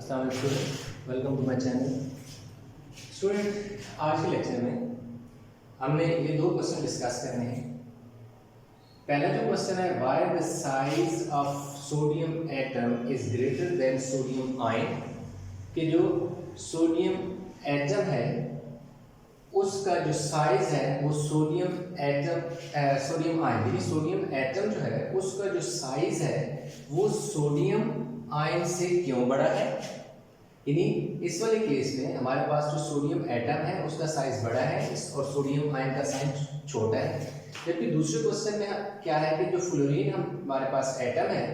अस्सलाम वालेकुम, welcome to my channel. Student, आज के लेक्चर में हमने ये दो क्वेश्चन डिस्कस करने हैं। पहला जो क्वेश्चन है, why the size of sodium atom is greater than sodium ion, कि जो सोडियम एटम है उसका जो साइज है वो सोडियम आयन यानी सोडियम एटम जो है उसका जो साइज है वो सोडियम आयन से क्यों बड़ा है। यानी इस वाले केस में हमारे पास जो सोडियम एटम है उसका साइज बड़ा है और सोडियम आयन का साइज छोटा है। जबकि दूसरे क्वेश्चन में क्या है कि जो फ्लोरीन हमारे पास एटम है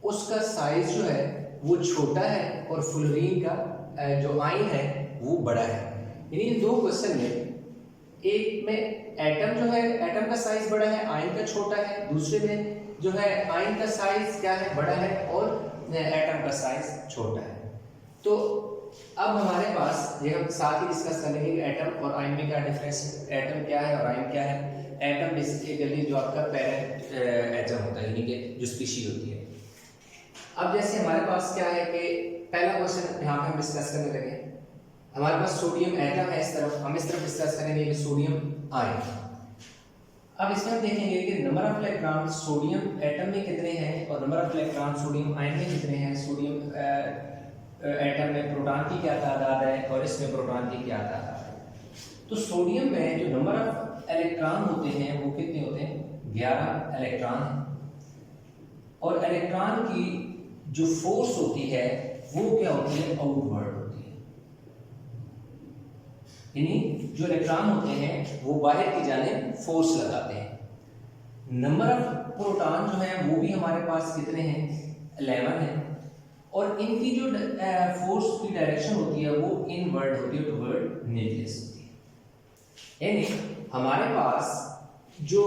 उसका साइज जो है वो छोटा है और फ्लोरीन का जो आयन है वो बड़ा है। यानी इन दो क्वेश्चन में एक में एटम जो है एटम का साइज बड़ा है, आयन का छोटा है, दूसरे में जो है आयन का साइज क्या है, बड़ा है और एटम का साइज छोटा है। तो अब हमारे पास ये हम साथ ही डिस्कस करेंगे कि एटम और आयन में क्या डिफरेंस है, एटम क्या है और आयन क्या है। एटम बेसिकली जो आपका पेरेंट एटम होता है यानी कि जो स्पीशीज होती है। अब जैसे हमारे पास क्या है कि पहला क्वेश्चन यहाँ पे हम डिस्कस करने लगे, हमारे पास सोडियम एटम है, इस तरफ हम इस तरफ डिस्कस करेंगे कि सोडियम आयन। अब इसमें हम देखेंगे कि number of electron sodium atom में कितने हैं और number of electron sodium ion में कितने हैं। सोडियम एटम में प्रोटॉन की क्या तादाद है और इसमें प्रोटॉन की क्या तादाद है। तो सोडियम में जो नंबर ऑफ इलेक्ट्रॉन होते हैं वो कितने होते हैं, 11 इलेक्ट्रॉन हैं। और इलेक्ट्रॉन की जो फोर्स होती है वो क्या होती है, आउटवर्ड होती है। यानी जो इलेक्ट्रॉन होते हैं वो बाहर की जानिब फोर्स लगाते हैं। नंबर ऑफ प्रोटॉन जो है वो भी हमारे पास कितने हैं, 11 है। और इनकी जो फोर्स की डायरेक्शन होती है वो इनवर्ड होती है, टुवर्ड न्यूक्लियस होती है। यानी हमारे पास जो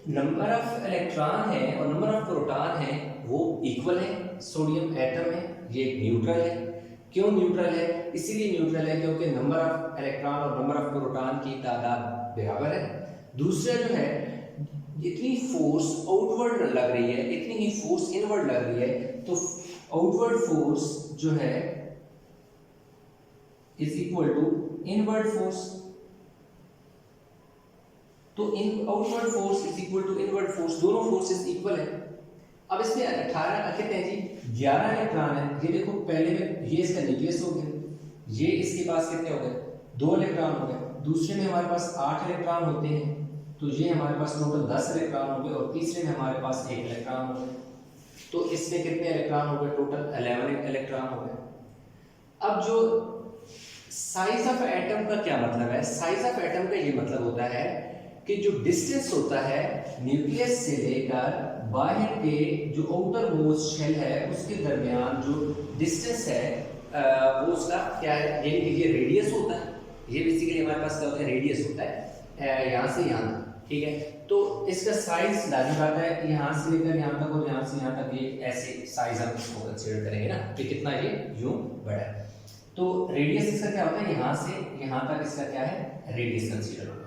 नंबर ऑफ इलेक्ट्रॉन है और नंबर ऑफ प्रोटॉन है वो इक्वल है सोडियम एटम में। ये न्यूट्रल है। क्यों न्यूट्रल है, इसीलिए न्यूट्रल है क्योंकि नंबर ऑफ इलेक्ट्रॉन और नंबर ऑफ प्रोटॉन की तादाद बराबर है। दूसरा जो है, जितनी फोर्स आउटवर्ड लग रही है इतनी ही फोर्स इनवर्ड लग रही है, तो आउटवर्ड फोर्स जो है is equal to inward force. तो इन outward force is equal to inward force, दोनों फोर्सेस इक्वल है। अब इसमें 18 कितने हैं जी, 11 इलेक्ट्रॉन है। ये देखो पहले में ये इसका न्यूक्लियस हो गया, ये इसके पास कितने हो गए, 2 इलेक्ट्रॉन हो गए। दूसरे में हमारे पास 8 इलेक्ट्रॉन होते हैं, तो ये हमारे पास टोटल 10 इलेक्ट्रॉन हो गए। और तीसरे में हमारे पास 1 इलेक्ट्रॉन हो गए, तो इसमें कितने इलेक्ट्रॉन हो गए, टोटल 11 इलेक्ट्रॉन हो गए। अब जो साइज ऑफ एटम का क्या मतलब है, साइज ऑफ एटम का ये मतलब होता है कि जो डिस्टेंस होता है न्यूक्लियस से लेकर बाहर के जो आउटर मोस्ट शेल है उसके दरमियान जो डिस्टेंस है वो उसका क्या है, यानी कि ये रेडियस होता है। ये बेसिकली हमारे पास क्या होता है, रेडियस होता है यहाँ से यहाँ तक, ठीक है। तो इसका साइज लाजिम बात है, यहाँ से लेकर यहाँ तक और यहाँ से यहाँ तक ये ऐसे साइज हम इसको कंसीडर करेंगे ना कि कितना ये यूं बड़ा है। तो रेडियस इसका क्या होता है, यहाँ से यहाँ तक इसका क्या है, रेडियस कंसीडर होगा।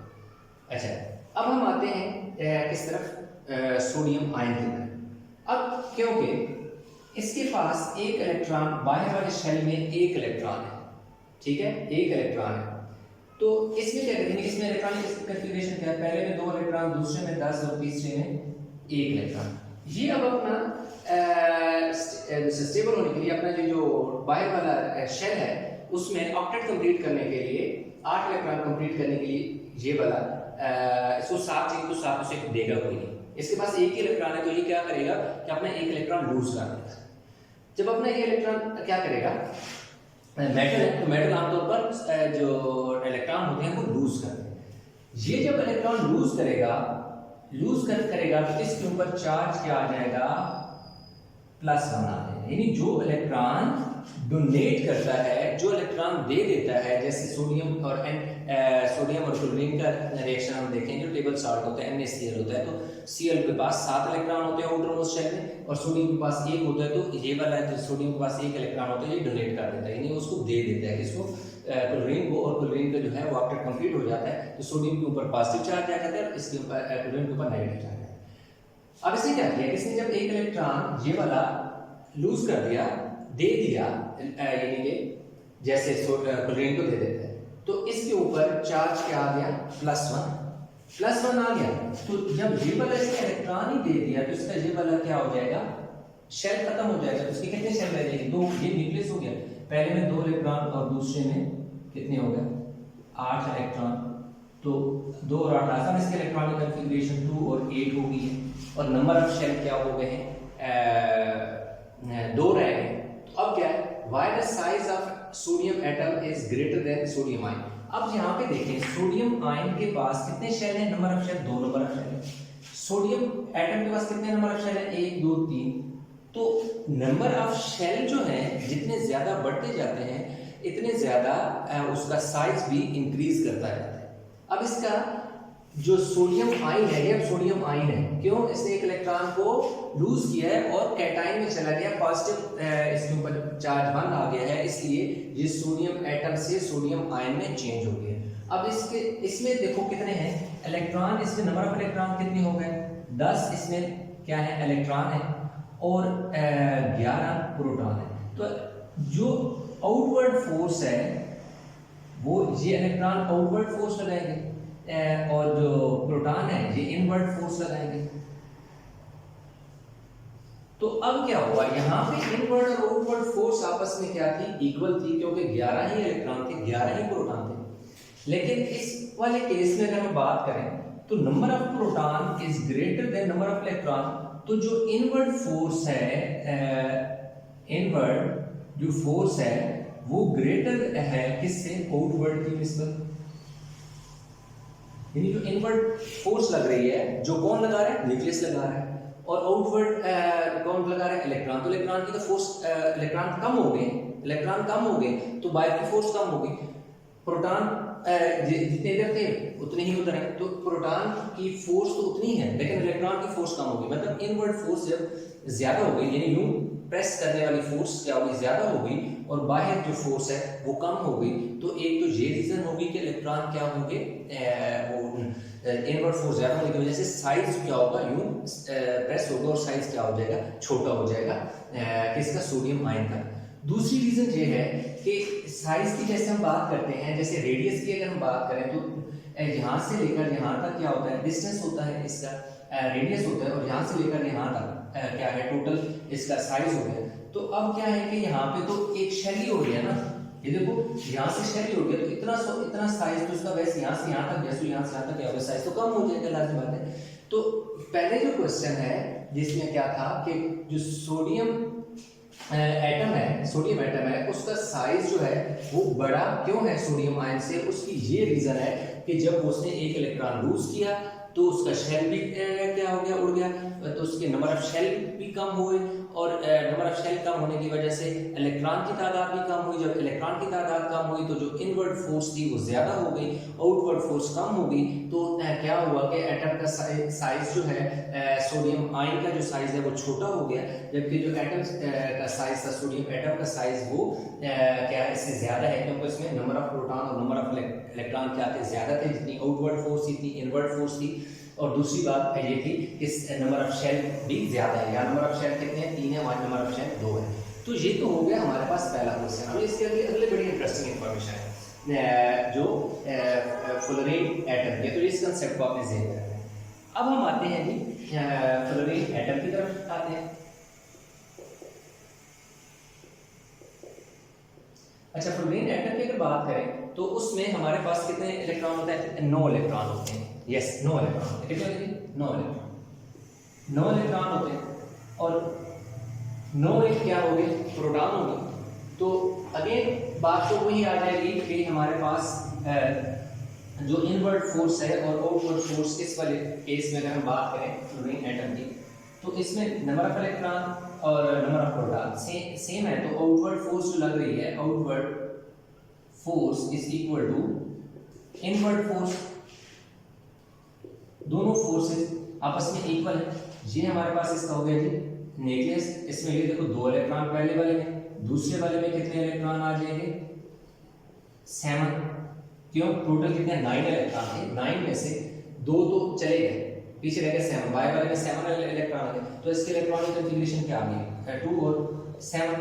अच्छा, अब हम आते हैं किस तरफ, सोडियम आयन की तरफ। अब क्योंकि इसके पास एक इलेक्ट्रॉन, बाहर वाले शेल में एक इलेक्ट्रॉन है, ठीक है, एक इलेक्ट्रॉन है। तो इसमें क्या करेंगे, इसमें इलेक्ट्रॉनिक कन्फिगरेशन क्या है, पहले में 2 इलेक्ट्रॉन, दूसरे में 10 और तीसरे में 1 इलेक्ट्रॉन। ये अब अपना स्टेबल होने के लिए अपना जो बाहर वाला शेल है उसमें ऑक्टेट कंप्लीट करने के लिए, 8 इलेक्ट्रॉन कंप्लीट करने के लिए ये वाला इसको 7 चाहिए तो 7 उसे देगा कोई नहीं। इसके पास एक ही इलेक्ट्रॉन है तो ये क्या करेगा कि अपना एक इलेक्ट्रॉन लूज कर देगा। जब अपना ये इलेक्ट्रॉन क्या करेगा, मेटल है तो मेटल आमतौर पर जो इलेक्ट्रॉन होते हैं वो लूज करते हैं। ये जब इलेक्ट्रॉन लूज करेगा तो इसके ऊपर चार्ज क्या आ जाएगा, +1 आ जाएगा। यानी जो इलेक्ट्रॉन डोनेट करता है, जो इलेक्ट्रॉन दे देता है, जैसे सोडियम और क्लोरीन का रिएक्शन हम देखें, जो टेबल सॉल्ट होता है NaCl होता है, तो Cl के पास 7 इलेक्ट्रॉन होते हैं आउटर मोस्ट शेल में और सोडियम के पास 1 होता है। तो ये वाला जो सोडियम के पास 1 इलेक्ट्रॉन होता है ये डोनेट कर देता है, यानी उसको दे देता है किसको, क्लोरीन को। और क्लोरीन का जो है वो ऑक्टेट कंप्लीट हो जाता है तो सोडियम के ऊपर पॉजिटिव चार्ज आ जाता है और इसके ऊपर क्लोरीन के ऊपर नेगेटिव चार्ज आता है। अब इसने क्या किया, इसने जब एक इलेक्ट्रॉन ये वाला लूज कर दिया दे दिया, यानी कि जैसे क्लोरीन को दे देते हैं, तो इसके ऊपर चार्ज क्या आ गया, +1 आ गया। तो जब ये वाला इसका इलेक्ट्रॉन ही दे दिया तो इसका ये वाला क्या हो जाएगा, शेल खत्म हो जाएगा। तो इसके कितने शेल रह जाएंगे, 2। ये न्यूक्लियस हो गया, पहले में 2 इलेक्ट्रॉन और दूसरे में कितने हो गए, 8 इलेक्ट्रॉन। तो 2 और 8 आसान, इसके इलेक्ट्रॉनिक कॉन्फ़िगरेशन 2 और 8 हो गई है, और नंबर ऑफ शेल क्या हो गए हैं, 2 रह गए। तो अब क्या है, why the size of sodium atom is greater than sodium ion. अब यहाँ पे देखें, सोडियम आयन के पास कितने शेल हैं, number of shell 2 number of shell है। सोडियम एटम के पास कितने नंबर ऑफ शेल है, 1 2 3। तो नंबर ऑफ शेल जो है जितने ज्यादा बढ़ते जाते हैं इतने ज्यादा उसका साइज भी इंक्रीज करता जाता है। अब इसका जो सोडियम आयन है, ये सोडियम आयन है, क्यों, इसने एक इलेक्ट्रॉन को लूज किया है और कैटायन में चला गया, पॉजिटिव इसके ऊपर चार्ज 1 आ गया है, इसलिए ये सोडियम एटम से सोडियम आयन में चेंज हो गया। अब इसमें देखो कितने हैं इलेक्ट्रॉन, इसमें नंबर ऑफ इलेक्ट्रॉन कितने हो गए, 10 इसमें क्या है इलेक्ट्रॉन है, और 11 प्रोटॉन है। तो जो आउटवर्ड फोर्स है वो ये इलेक्ट्रॉन आउटवर्ड फोर्स लगाएंगे, और जो प्रोटॉन है ये इनवर्ड फोर्स लगाएंगे। तो अब क्या हुआ, यहाँ पे इनवर्ड और आउटवर्ड फोर्स आपस में क्या थी, इक्वल थी, क्योंकि 11 ही इलेक्ट्रॉन थे, 11 ही प्रोटॉन थे। लेकिन इस वाले केस में अगर हम बात करें तो number of proton is greater than number of electron. तो जो इनवर्ड फोर्स है, इनवर्ड जो फोर्स है वो ग्रेटर है किससे, आउटवर्ड की निस्बत। यानी जो इनवर्ड फोर्स लग रही है, जो कौन लगा रहा है, न्यूक्लियस लगा रहा है, और आउटवर्ड कौन लगा रहा है, इलेक्ट्रॉन। तो इलेक्ट्रॉन की तो फोर्स, इलेक्ट्रॉन कम हो गए तो बाहर की फोर्स कम हो गई। प्रोटॉन जितने इधर थे उतने ही उधर है, तो प्रोटॉन की फोर्स तो उतनी है लेकिन इलेक्ट्रॉन की फोर्स कम हो गई। मतलब इनवर्ड फोर्स जब ज्यादा हो गई, यानी यूं प्रेस करने वाली फोर्स क्या होगी, ज्यादा हो गई, और बाहर जो फोर्स है वो कम हो गई। तो एक तो ये रीजन होगी कि इलेक्ट्रॉन क्या होंगे, वो इनवर्ड फोर्स ज्यादा होने की वजह से साइज क्या होगा, यूं प्रेस होगा और साइज क्या हो जाएगा, छोटा हो जाएगा, किसका, सोडियम आयन का। दूसरी रीजन ये है कि साइज की जैसे हम बात करते हैं, जैसे रेडियस की अगर हम बात करें तो यहाँ से लेकर यहाँ तक क्या होता है, डिस्टेंस होता है, इसका रेडियस होता है, और यहाँ से लेकर यहाँ तक क्या है, टोटल इसका साइज हो गया। तो अब क्या है कि यहाँ पे तो एक शेल ही हो गया ना, ये देखो यहाँ से शेल ही हो गया, तो इतना साइज तो इसका वैसे यहाँ से यहाँ तक, जैसे यहाँ से यहाँ तक क्या होगा, साइज तो कम हो जाएगा, लाज़िम बात है। तो पहले जो क्वेश्चन है जिसमें क्या था कि जो सोडियम एटम है उसका साइज जो है वो बड़ा क्यों है सोडियम आयन से, उसकी ये रीजन है कि जब उसने एक इलेक्ट्रॉन लूज किया तो उसका शेल भी क्या हो गया, उड़ गया, तो उसके नंबर ऑफ शेल भी कम हुए, और नंबर ऑफ शेल कम होने की वजह से इलेक्ट्रॉन की तादाद भी कम हुई। जब इलेक्ट्रॉन की तादाद कम हुई तो जो इनवर्ड फोर्स थी वो ज्यादा हो गई, आउटवर्ड फोर्स कम हो गई। तो क्या हुआ कि एटम का साइज जो है, सोडियम आयन का जो साइज है वो छोटा हो गया, जबकि जो एटम का साइज था, सोडियम एटम का साइज वो क्या है, इससे ज्यादा है, क्योंकि इसमें नंबर ऑफ प्रोटॉन और नंबर ऑफ इलेक्ट्रॉन क्या थे, ज्यादा थे, जितनी आउटवर्ड फोर्स थी इतनी इनवर्ड फोर्स थी। और दूसरी बात ये थी कि नंबर ऑफ शेल भी ज्यादा है, या नंबर ऑफ शेल कितने हैं, 3 है, हमारे नंबर ऑफ शेल 2 है। तो ये तो हो गया हमारे पास पहला क्वेश्चन। अब इसके अगले बड़ी इंटरेस्टिंग इंफॉर्मेशन है जो फ्लोरीन एटम है, तो इस कंसेप्ट को आपने ज़हन में रखना है। अब हम आते हैं जी फ्लोरीन एटम की तरफ आते हैं। अच्छा, फ्लोरीन एटम की अगर बात करें तो उसमें हमारे पास कितने इलेक्ट्रॉन होते हैं, 9 इलेक्ट्रॉन होते हैं। यस, 9 इलेक्ट्रॉन होते हैं। कितने होते हैं, 9 इलेक्ट्रॉन होते हैं, और 9 एक क्या हो गए, प्रोटॉन हो गए। तो अगेन बात तो वही आ जाएगी कि हमारे पास जो इनवर्ड फोर्स है और आउटवर्ड फोर्स, इस वाले केस में अगर हम बात करें फ्लोरीन एटम की, तो इसमें नंबर ऑफ इलेक्ट्रॉन और नंबर ऑफ प्रोटॉन सेम है। तो आउटवर्ड फोर्स जो लग रही है, outward force is equal to inward force, दोनों फोर्सेस आपस में इक्वल है। ये हमारे पास इसका हो गया जी न्यूक्लियस। इसमें ये देखो 2 इलेक्ट्रॉन पहले वाले में, दूसरे वाले में कितने इलेक्ट्रॉन आ जाएंगे, 7। क्यों, टोटल कितने, 9 इलेक्ट्रॉन थे, 9 में से 2 तो चले गए, पीछे रह गए 7, बाय वाले में 7 इलेक्ट्रॉन आ गए। तो इसके इलेक्ट्रॉनिक कॉन्फ़िगरेशन क्या आ गई, 2 और 7।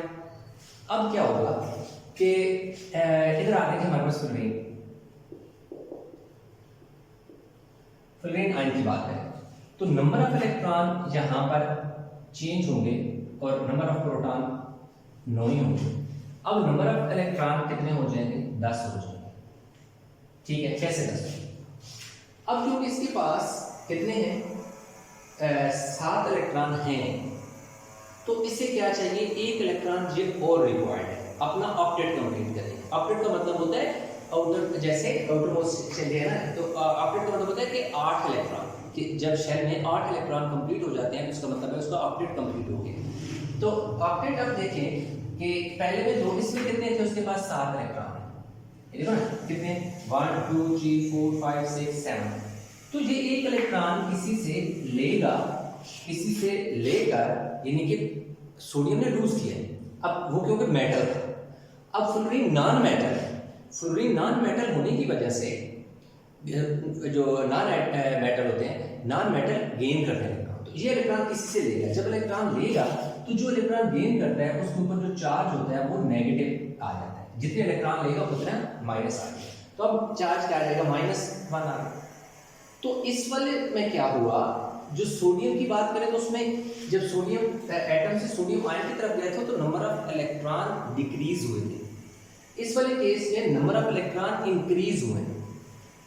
अब क्या होगा कि इधर आ गए हमारे पास फ्लोरीन आयन की बात है, तो नंबर ऑफ इलेक्ट्रॉन यहां पर चेंज होंगे और नंबर ऑफ प्रोटॉन 9 ही होंगे। अब नंबर ऑफ इलेक्ट्रॉन कितने हो जाएंगे? 10 हो जाएंगे। ठीक है, कैसे 10? अब क्योंकि इसके पास कितने हैं? 7 इलेक्ट्रॉन हैं, तो इसे क्या चाहिए? एक इलेक्ट्रॉन और रिक्वायर्ड है, अपना ऑक्टेट कंप्लीट करेंगे। ऑक्टेट का मतलब होता है आउटर, जैसे आउटर मोस्ट शेल है ना, तो ऑक्टेट का मतलब होता है कि 8 इलेक्ट्रॉन, कि जब शेल में 8 इलेक्ट्रॉन कंप्लीट हो जाते हैं तो उसका मतलब है उसका ऑक्टेट कंप्लीट हो गया। तो ऑक्टेट अब देखें कि पहले में 2, इसमें कितने थे? उसके पास 7 इलेक्ट्रॉन है, देखो ना कितने, 1 2 3 4 5 6 7। तो ये एक इलेक्ट्रॉन किसी से लेगा, किसी से लेकर, यानी कि सोडियम ने लूज किया है। अब वो क्योंकि मेटल था, अब फ्लोरीन नॉन मेटल है, फ्लोरीन नॉन मेटल होने की वजह से जो नॉन मेटल होते हैं, नॉन मेटल गेन करते हैं इलेक्ट्रॉन। तो ये इलेक्ट्रॉन किसी से लेगा, जब इलेक्ट्रॉन लेगा तो जो इलेक्ट्रॉन गेन करता है उसके ऊपर जो चार्ज होता है वो नेगेटिव आ जाता है, जितने इलेक्ट्रॉन लेगा उतना माइनस आ गया। तो अब चार्ज क्या आ जाएगा? -1 आ गया। तो इस वाले में क्या हुआ, जो सोडियम की बात करें तो उसमें जब सोडियम एटम से सोडियम आयन की तरफ गया था तो नंबर ऑफ इलेक्ट्रॉन डिक्रीज हुए थे। इस वाले केस में नंबर ऑफ इलेक्ट्रॉन इंक्रीज हुए हैं।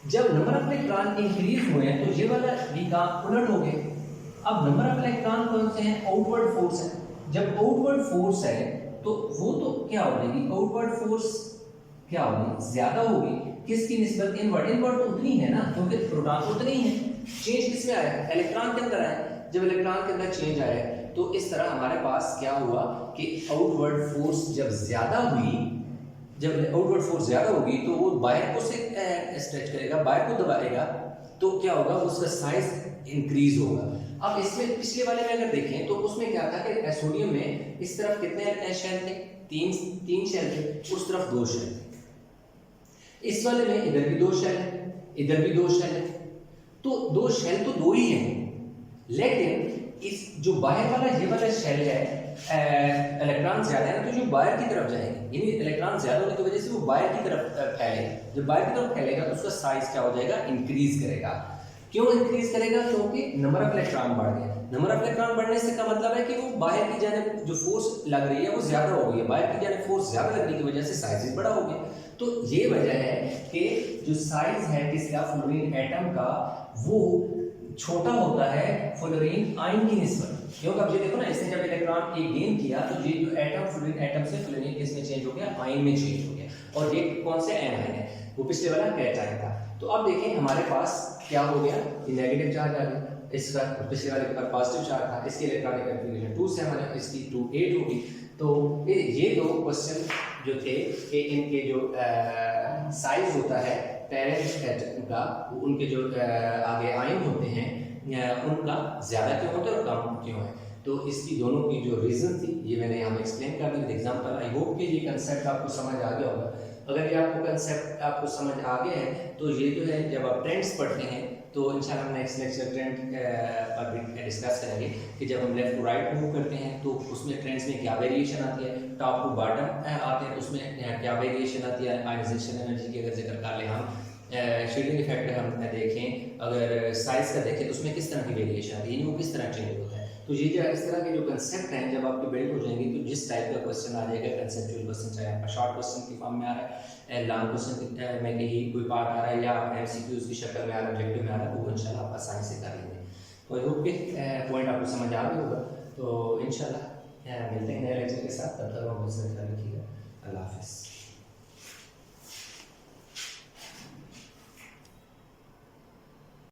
जब नंबर ऑफ इलेक्ट्रॉन इंक्रीज हुए हैं तो ये वाला भी काम उलट हो गया। अब नंबर ऑफ इलेक्ट्रॉन कौन से हैं? आउटवर्ड फोर्स है। जब आउटवर्ड फोर्स है तो वो तो क्या हो जाएगी? आउटवर्ड फोर्स क्या होगी? ज्यादा होगी। किसकी निस्बत? इनवर्ड। इनवर्ड तो उतनी है ना, क्योंकि प्रोटॉन उतने ही है। चेंज किसमें आया? इलेक्ट्रॉन के अंदर आया। जब इलेक्ट्रॉन के अंदर चेंज आया तो इस तरह हमारे पास क्या हुआ कि आउटवर्ड फोर्स जब ज्यादा हुई, जब आउटवर्ड फोर्स ज्यादा होगी तो वो बाहर को से स्ट्रेच करेगा, बाहर को दबाएगा, तो क्या होगा? उसका साइज इंक्रीज होगा। अब इसमें पिछले वाले में अगर देखें तो उसमें क्या था कि सोडियम में इस तरफ कितने शेल थे? 3 शेल थे, उस तरफ 2 शेल थे। इस वाले में इधर भी 2 शेल है, इधर भी 2 शेल है, तो 2 शेल तो 2 ही हैं, लेकिन इस जो बाहर वाला ये वाला शेल है, इलेक्ट्रॉन ज्यादा है ना, तो जो बाहर की तरफ जाएंगे, यानी इलेक्ट्रॉन ज्यादा होने की वजह से वो बाहर की तरफ फैलेगा। जब बाहर की तरफ फैलेगा तो उसका साइज क्या हो जाएगा? इंक्रीज करेगा। क्यों इंक्रीज करेगा? क्योंकि नंबर ऑफ इलेक्ट्रॉन बढ़ गया। नंबर ऑफ इलेक्ट्रॉन बढ़ने से का मतलब है कि वो बाहर की जानिब जो फोर्स लग रही है वो ज्यादा हो गई है, बाहर की जानिब फोर्स ज्यादा लगने की वजह से साइज बड़ा हो गया। तो ये वजह है कि जो साइज है किसका? फ्लोरीन एटम का, वो छोटा होता है फ्लोरीन आयन की निस्बत। क्योंकि अब ये देखो ना, इसने जब इलेक्ट्रॉन एक गेन किया तो ये जो एटम फ्लोरीन एटम से फ्लोरीन किसमें चेंज हो गया? आयन में चेंज हो गया। और ये कौन से आयन है? वो पिछले वाला कैटायन था। तो अब देखें हमारे पास क्या हो गया? ये नेगेटिव चार्ज आ गया, इसका पिछले वाले के ऊपर पॉजिटिव चार्ज था, इसकी इलेक्ट्रॉनिक कन्फिगरेशन 2 7 है, इसकी 2 8 होगी। तो ये 2 क्वेश्चन जो थे कि इनके जो साइज होता है पेरेंट एटम का, उनके जो आगे आयन होते हैं उनका ज़्यादा क्यों होता है और कम क्यों है। तो इसकी दोनों की जो रीज़न थी ये मैंने यहाँ एक्सप्लेन कर दी विद एग्जांपल। आई होप कि ये कंसेप्ट आपको समझ आ गया होगा। अगर ये आपको कंसेप्ट आपको समझ आ गया है तो ये जो है जब आप ट्रेंड्स पढ़ते हैं तो इंशाल्लाह हम नेक्स्ट लेक्चर ट्रेंड पर भी डिस्कस करेंगे कि जब हम लेफ्ट टू राइट मूव करते हैं तो उसमें ट्रेंड्स में क्या वेरिएशन आती है, टॉप टू बॉटम आते हैं उसमें क्या वेरिएशन आती है, आयनाइजेशन एनर्जी की अगर जिक्र कर लें हम, शील्डिंग इफेक्ट हम देखें, अगर साइज का देखें तो उसमें किस तरह की वेरिएशन आती है, वो किस तरह चेंज होता है। तो ये जो इस तरह के जो कंसेप्ट हैं जब आपके बिल्ड हो जाएंगे तो जिस टाइप का क्वेश्चन आ जाएगा, कंसेप्चुअल क्वेश्चन, चाहे आपका शॉर्ट क्वेश्चन की फॉर्म में आ रहा है, लॉन्ग क्वेश्चन में कहीं कोई पार्ट आ रहा है या एमसीक्यूज की शक्ल में आ रहा है, ऑब्जेक्टिव में आ रहा है, तो वो इंशाल्लाह आप आसानी से कर लेंगे। तो आई होप कि पॉइंट आपको समझ आ गया होगा। तो इंशाल्लाह मिलते हैं नए लेक्चर के साथ, तब तक आप मुझसे ख्याल रखिएगा। अल्लाह हाफिज़।